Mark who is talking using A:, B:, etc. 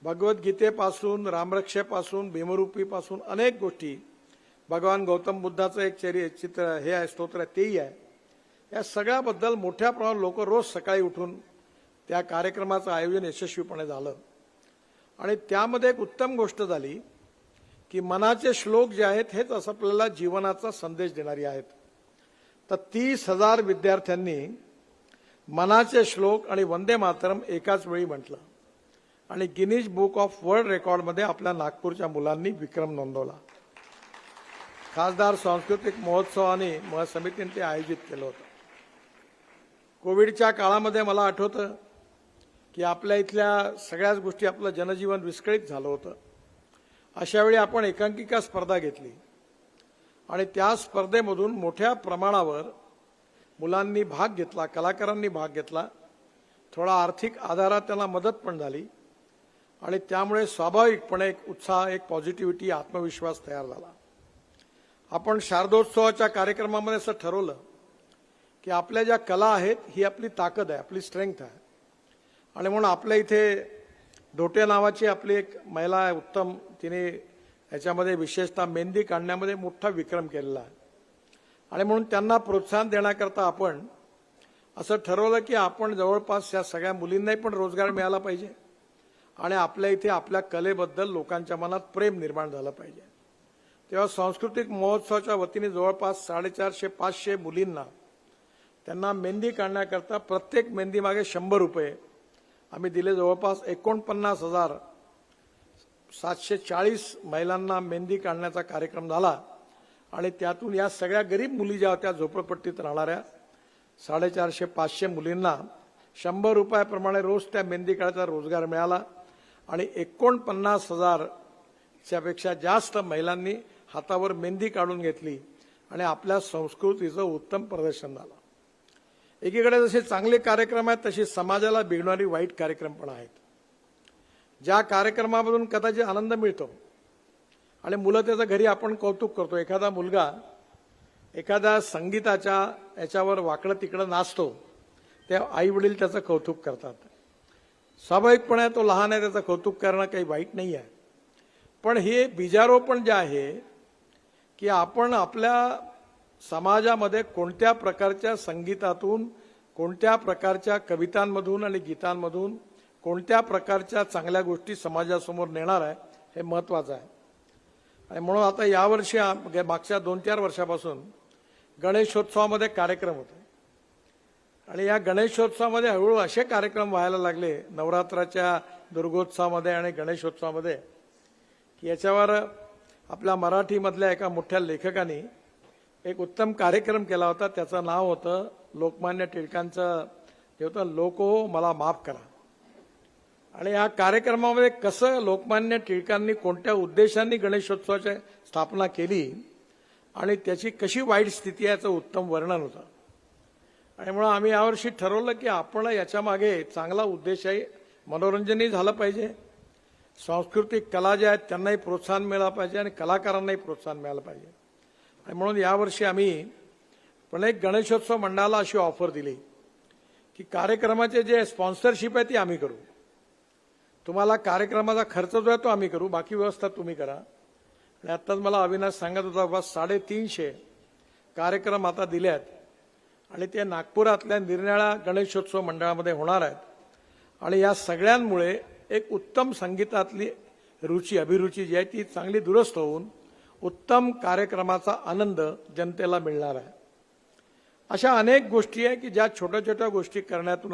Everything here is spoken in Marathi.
A: भगवद्गीतेपासून रामरक्षेपासून भीमरूपीपासून अनेक गोष्टी, भगवान गौतम बुद्धाचं एक चित्र हे आहे, स्तोत्र आहे, तेही आहे. या सगळ्याबद्दल मोठ्या प्रमाणात लोक रोज सकाळी उठून त्या कार्यक्रमाचं आयोजन यशस्वीपणे झालं. आणि त्यामध्ये एक उत्तम गोष्ट झाली की मनाचे श्लोक जे आहेत हेच आपल्याला जीवनाचा संदेश देणारी आहेत. तर 30,000 विद्यार्थ्यांनी मनाचे श्लोक आणि वंदे मातरम एकाच वेळी म्हटलं आणि गिनीज बुक ऑफ वर्ल्ड रेकॉर्डमध्ये आपल्या नागपूरच्या मुलांनी विक्रम नोंदवला. खासदार सांस्कृतिक महोत्सवाने समितीने ते आयोजित केलं होतं. कोविडच्या काळामध्ये मला आठवतं की आपल्या इथल्या सगळ्याच गोष्टी, आपलं जनजीवन विस्कळीत झालं होतं. अशावेळी आपण एकांकिका स्पर्धा घेतली आणि त्या स्पर्धेमधून मोठ्या प्रमाणावर मुलांनी भाग घेतला, कलाकारांनी भाग घेतला. थोडा आर्थिक आधारात त्यांना मदत पण झाली आणि त्यामुळे स्वाभाविकपणे एक उत्साह, एक पॉझिटिव्हिटी, आत्मविश्वास तयार झाला. आपण शारदोत्सवाच्या कार्यक्रमामध्ये असं ठरवलं की आपल्या ज्या कला आहेत ही आपली ताकद आहे, आपली स्ट्रेंथ आहे. आणि म्हणून आपल्या इथे ढोटे नावाची आपली एक महिला आहे, उत्तम, तिने याच्यामध्ये विशेषतः मेहंदी काढण्यामध्ये मोठा विक्रम केलेला आहे. आणि म्हणून त्यांना प्रोत्साहन देण्याकरता आपण असं ठरवलं की आपण जवळपास या सगळ्या मुलींनाही पण रोजगार मिळाला पाहिजे आणि आपल्या इथे आपल्या कलेबद्दल लोकांच्या मनात प्रेम निर्माण झालं पाहिजे. तेव्हा सांस्कृतिक महोत्सवाच्या वतीने जवळपास 450-500 मुलींना त्यांना मेहंदी काढण्याकरता प्रत्येक मेहंदीमागे 100 रुपये आम्ही दिले. जवळपास 49,740 महिलांना मेहंदी काढण्याचा कार्यक्रम झाला आणि त्यातून या सगळ्या गरीब मुली ज्या होत्या, झोपडपट्टीत राहणाऱ्या 450-500 मुलींना 100 रुपयाप्रमाणे रोज त्या मेहंदी काढायचा रोजगार मिळाला आणि 49,000 पेक्षा जास्त महिलांनी हातावर मेहंदी काढून घेतली आणि आपल्या संस्कृतीचं उत्तम प्रदर्शन झालं. एकीकडे जसे चांगले कार्यक्रम आहेत तशी समाजाला बिघडणारी वाईट कार्यक्रम पण आहेत. ज्या कार्यक्रमामधून कदाचित आनंद मिळतो आणि मुलं त्याचं घरी आपण कौतुक करतो. एखादा मुलगा एखाद्या संगीताच्या याच्यावर वाकडं तिकडं नाचतो, ते आई वडील त्याचं कौतुक करतात. स्वाभाविकपणे तो लहान आहे, त्याचं कौतुक करणं काही वाईट नाही आहे. पण हे बीजारोपण जे आहे की आपण आपल्या समाजामध्ये कोणत्या प्रकारच्या संगीतातून, कोणत्या प्रकारच्या कवितांमधून आणि गीतांमधून कोणत्या प्रकारच्या चांगल्या गोष्टी समाजासमोर नेणार आहे हे महत्त्वाचं आहे. आणि म्हणून आता यावर्षी मागच्या 2-4 वर्षापासून गणेशोत्सवामध्ये कार्यक्रम होते आणि या गणेशोत्सवामध्ये हळूहळू असे कार्यक्रम व्हायला लागले नवरात्राच्या दुर्गोत्सवामध्ये आणि गणेशोत्सवामध्ये की याच्यावर आपल्या मराठीमधल्या एका मोठ्या लेखकाने एक उत्तम कार्यक्रम केला होता. त्याचं नाव होतं, लोकमान्य टिळकांचं हे होतं, लोको मला माफ करा. आणि या कार्यक्रमामध्ये कसं लोकमान्य टिळकांनी कोणत्या उद्देशांनी गणेशोत्सवाची स्थापना केली आणि त्याची कशी वाईट स्थिती आहे याचं उत्तम वर्णन होतं. आणि म्हणून आम्ही यावर्षी ठरवलं की आपण याच्या मागे चांगला उद्देश आहे, मनोरंजनही झालं पाहिजे, सांस्कृतिक कला ज्या आहेत त्यांनाही प्रोत्साहन मिळालं पाहिजे आणि कलाकारांनाही प्रोत्साहन मिळालं पाहिजे. आणि म्हणून यावर्षी आम्ही पण एक गणेशोत्सव मंडळाला अशी ऑफर दिली की कार्यक्रमाचे जे स्पॉन्सरशिप आहे ती आम्ही करू, तुम्हाला कार्यक्रमाचा खर्च जो आहे तो आम्ही करू, बाकी व्यवस्था तुम्ही करा. आणि आत्ताच मला अविनाश सांगत होता, बस 350 कार्यक्रम आता दिले आहेत आणि ते नागपुरातल्या निरनिराळ्या गणेशोत्सव मंडळामध्ये होणार आहेत. आणि या सगळ्यांमुळे एक उत्तम संगीतातली रुची, अभिरुची जी आहे ती चांगली दुरुस्त होऊन उत्तम कार्यक्रमाचा आनंद जनतेला मिळणार आहे. अशा अनेक गोष्टी आहे की ज्या छोट्या छोट्या गोष्टी करण्यातून